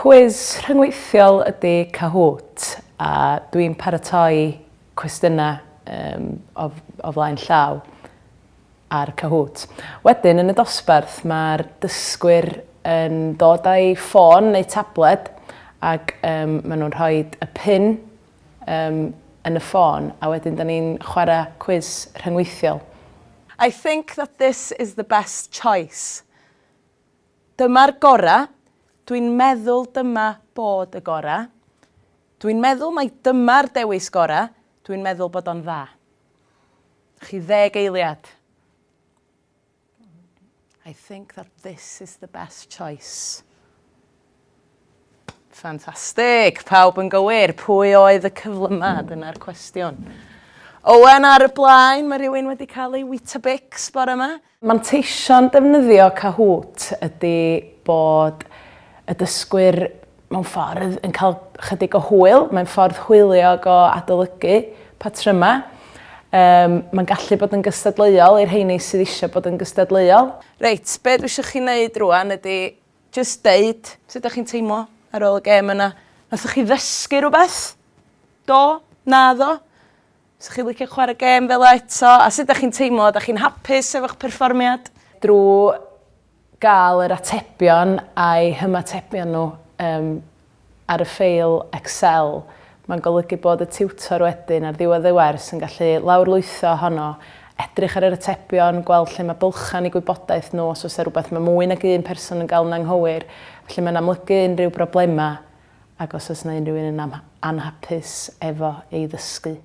Cwis rhyngweithiol ydy Cahoot a dwi'n paratoi cwestiynau o flaen llaw ar Cahoot. Wedyn yn y dosbarth mae'r dysgwyr yn dod â'i ffôn neu tablet ac maen nhw'n rhoi y pin yn y ffôn a wedyn da ni'n chwarae cwis rhyngweithiol. I think that this is the best choice. Dyma'r gorau. Dwi'n meddwl dyma bod y gorau. Dwi'n meddwl mai dyma'r dewis gorau. Dwi'n meddwl bod o'n dda. Chi 10 eiliad. I think that this is the best choice. Ffantastig. Pawb yn gywir. Pwy oedd y cyflymad yna'r cwestiwn? Owen ar y blaen, mae rhywun wedi cael ei Weetabix bore yma. Manteision defnyddio Cahoot ydy bod y dysgwyr mewn ffordd yn cael chydig o hwyl. Mae'n ffordd hwyliog o adolygu patrymau. Mae'n gallu bod yn gystadleuol i'r rheini sydd eisiau bod yn gystadleuol. Reit, be dwi eisiau chi wneud rwan ydy just deud sut ydych chi'n teimlo ar ôl y gêm yna. Nathoch chi ddysgu rhywbeth? Do? Naddo? Os chi licio chwarae gêm fel eto? A sut ydych chi'n teimlo? Ydych chi'n hapus efo'ch perfformiad? Drwy gael yr atebion a'i hymatebion nhw ar y ffeil Excel, mae'n golygu bod y tiwtor wedyn ar ddiwedd y wers yn gallu lawrlwytho honno, edrych ar yr atebion, gweld lle mae bylchan i gwybodaeth nhw, os oes rhywbeth mae mwy nag un person yn gael yn anghywir, felly mae'n amlygu unrhyw broblemau ac os oes yna unrhyw un yn anhapus efo ei ddysgu.